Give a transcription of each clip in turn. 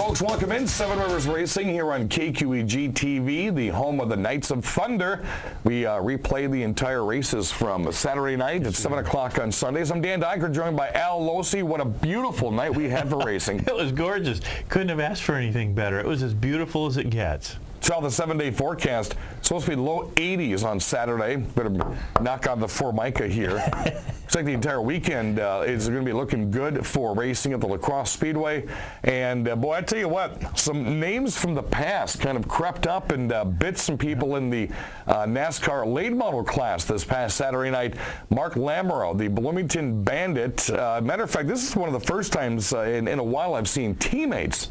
folks, welcome in. Seven Rivers Racing here on KQEG TV, the home of the Knights of Thunder. We replay the entire races from Saturday night at 7 o'clock on Sundays. I'm Dan Dyker, joined by Al Losi. What a beautiful night we had for racing. It was gorgeous. Couldn't have asked for anything better. It was as beautiful as it gets. Saw the 7-day forecast. Supposed to be low 80s on Saturday. Better knock on the Formica here. Looks like the entire weekend is going to be looking good for racing at the Crosse Speedway. And boy, I tell you what, some names from the past kind of crept up and bit some people in the NASCAR late model class this past Saturday night. Mark Lamoureux, the Bloomington Bandit. Matter of fact, this is one of the first times in a while I've seen teammates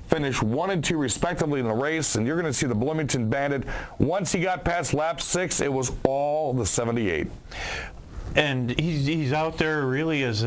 finish 1 and 2 respectively in the race. And you're going to see the Bloomington Bandit. Once he got past lap 6, it was all the 78. And he's out there really as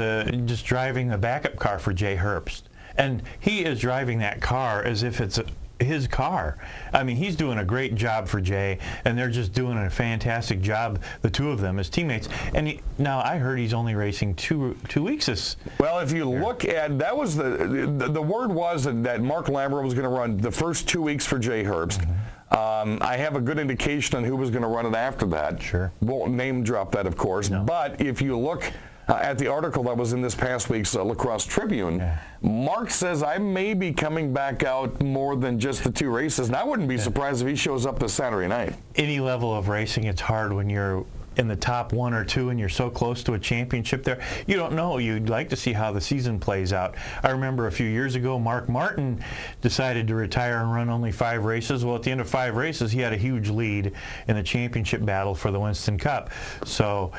just driving a backup car for Jay Herbst. And he is driving that car as if it's his car. I mean, he's doing a great job for Jay, and they're just doing a fantastic job, the two of them as teammates. And now I heard he's only racing two weeks this Well, if you look at, that was the word was that Mark Lamoureux was going to run the first 2 weeks for Jay Herbst. I have a good indication on who was going to run it after that. Sure. Won't name drop that, of course. No. But if you look at the article that was in this past week's La Crosse Tribune, Mark says, I may be coming back out more than just the 2 races. And I wouldn't be surprised if he shows up this Saturday night. Any level of racing, it's hard when you're in the top 1 or 2 and you're so close to a championship there. You don't know. You'd like to see how the season plays out. I remember a few years ago, Mark Martin decided to retire and run only 5 races. Well, at the end of 5 races, he had a huge lead in the championship battle for the Winston Cup. So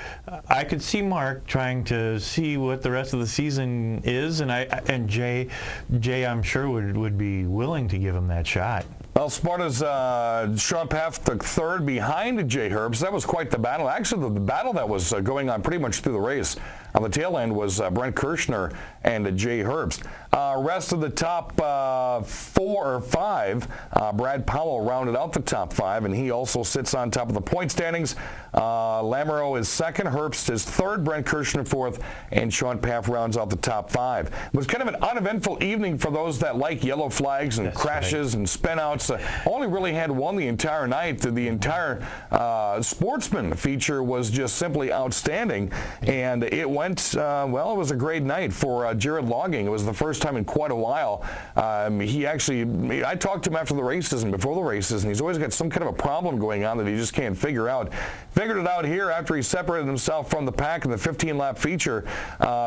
I could see Mark trying to see what the rest of the season is, and Jay I'm sure would be willing to give him that shot. Well, Sparta's Sean Paff took 3rd behind Jay Herbst. That was quite the battle. Actually, the battle that was going on pretty much through the race on the tail end was Brent Kirshner and Jay Herbst. Rest of the top 4 or 5, Brad Powell rounded out the top 5, and he also sits on top of the point standings. Lamoureux is 2nd, Herbst is 3rd, Brent Kirshner 4th, and Sean Paff rounds out the top 5. It was kind of an uneventful evening for those that like yellow flags and crashes and spin-outs. Only really had one the entire night. The entire Sportsman feature was just simply outstanding, and it went, well, it was a great night for Jared Logging. It was the first time in quite a while. I talked to him after the races and before the races, and he's always got some kind of a problem going on that he just can't figure out. Figured it out here after he separated himself from the pack in the 15-lap feature,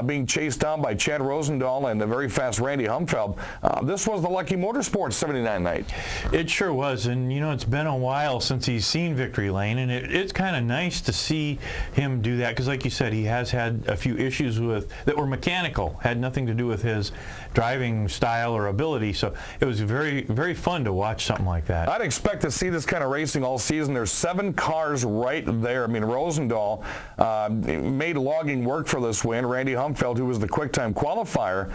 being chased down by Chad Rosendahl and the very fast Randy Humfeld. This was the Lucky Motorsports 79 night. It sure was, and you know, it's been a while since he's seen Victory Lane, and it's kind of nice to see him do that, because like you said, he has had a few issues that were mechanical, had nothing to do with his driving style or ability, so it was very, very fun to watch something like that. I'd expect to see this kind of racing all season. There's 7 cars right there. I mean, Rosendahl made Logging work for this win. Randy Humfeld, who was the quick-time qualifier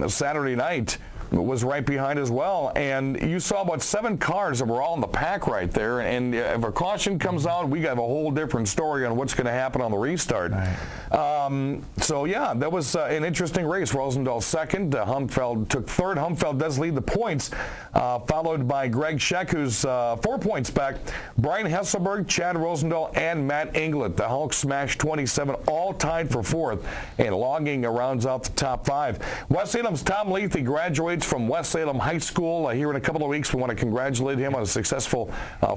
Saturday night, was right behind as well, and you saw about 7 cars that were all in the pack right there, and if a caution comes out, we have a whole different story on what's going to happen on the restart. So yeah, that was an interesting race. Rosendahl 2nd, Humfeld took 3rd. Humfeld does lead the points, followed by Greg Scheck, who's 4 points back. Brian Hesselberg, Chad Rosendahl, and Matt Englert. The Hulk smashed 27, all tied for 4th, and Logging rounds out the top 5. West Salem's Tom Lethe graduates from West Salem High School here in a couple of weeks. We want to congratulate him on a successful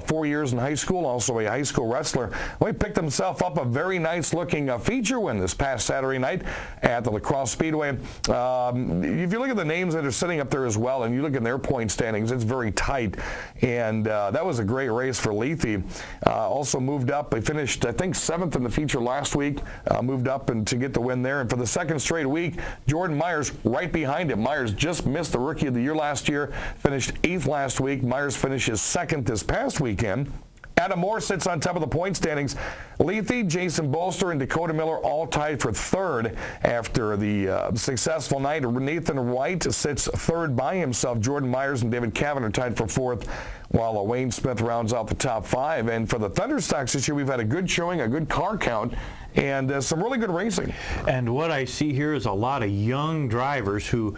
4 years in high school, also a high school wrestler. Well, he picked himself up a very nice looking feature win this past Saturday night at the La Crosse Speedway. If you look at the names that are sitting up there as well, and you look at their point standings, it's very tight, and that was a great race for Lethe. Also moved up. He finished, I think, 7th in the feature last week, moved up and to get the win there. And for the 2nd straight week, Jordan Myers right behind him. Myers just missed the Rookie of the Year last year, finished 8th last week. Myers finishes 2nd this past weekend. Adam Moore sits on top of the point standings. Lethe, Jason Bolster, and Dakota Miller all tied for 3rd after the successful night. Nathan White sits 3rd by himself. Jordan Myers and David Cavan are tied for 4th, while Wayne Smith rounds out the top 5. And for the Thunderstocks this year, we've had a good showing, a good car count, and some really good racing. And what I see here is a lot of young drivers who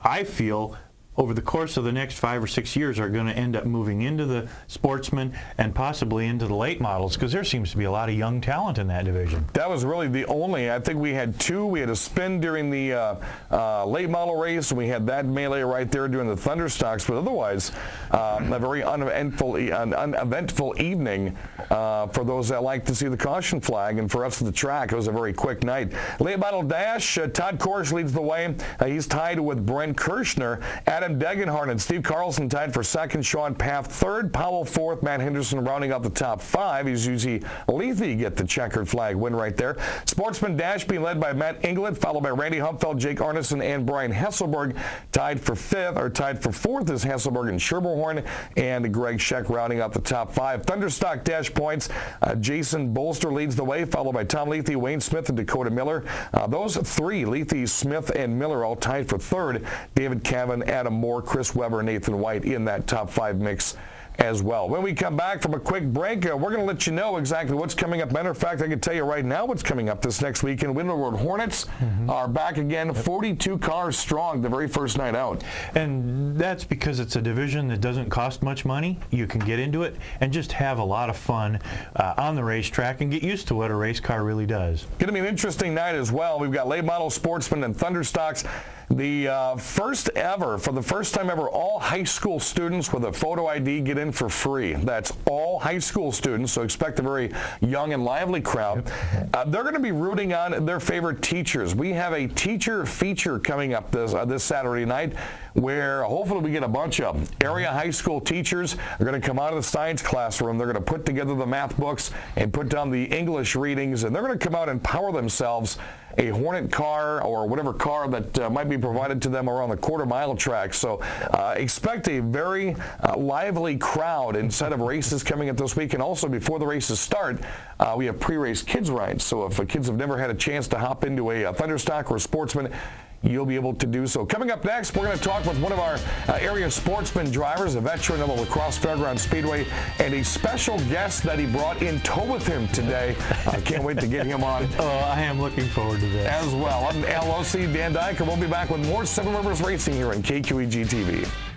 I feel over the course of the next 5 or 6 years are going to end up moving into the Sportsman and possibly into the late models, because there seems to be a lot of young talent in that division. That was really the only, I think we had two. We had a spin during the late model race, and we had that melee right there during the Thunderstocks, but otherwise a very uneventful evening for those that like to see the caution flag, and for us at the track, it was a very quick night. Late model dash, Todd Korsh leads the way. He's tied with Brent Kirshner. Adam Degenhardt and Steve Carlson tied for second. Sean Paff third. Powell fourth. Matt Henderson rounding out the top five. He's usually Lethe get the checkered flag win right there. Sportsman dash being led by Matt Inglet, followed by Randy Humpfeld, Jake Arneson, and Brian Hesselberg. Tied for fourth is Hesselberg and Scherberhorn, and Greg Scheck rounding out the top five. Thunderstock dash points. Jason Bolster leads the way, followed by Tom Lethe, Wayne Smith, and Dakota Miller. Those three, Lethe, Smith, and Miller, all tied for third. David Cavan, Adam Moore, Chris Weber, Nathan White in that top five mix as well. When we come back from a quick break, we're going to let you know exactly what's coming up. Matter of fact, I can tell you right now what's coming up this next weekend. Winter Road Hornets are back again, 42 cars strong the very first night out. And that's because it's a division that doesn't cost much money. You can get into it and just have a lot of fun on the racetrack and get used to what a race car really does. Going to be an interesting night as well. We've got late model, Sportsman, and Thunderstocks. The first ever, for the first time ever, all high school students with a photo ID get in for free. That's all high school students, so expect a very young and lively crowd. They're going to be rooting on their favorite teachers. We have a teacher feature coming up this Saturday night, where hopefully we get a bunch of area high school teachers are going to come out of the science classroom. They're going to put together the math books and put down the English readings, and they're going to come out and power themselves a Hornet car or whatever car that might be provided to them around the quarter-mile track. So expect a very lively crowd inside of races coming up this week. And also, before the races start, we have pre-race kids rides. So if kids have never had a chance to hop into a Thunderstock or a Sportsman, you'll be able to do so. Coming up next, we're going to talk with one of our area Sportsman drivers, a veteran of the Crosse Speedway, and a special guest that he brought in tow with him today. I can't wait to get him on. Oh, I am looking forward to this. As well. I'm LOC Dan Dyke, and we'll be back with more Seven Rivers Racing here on KQEG TV.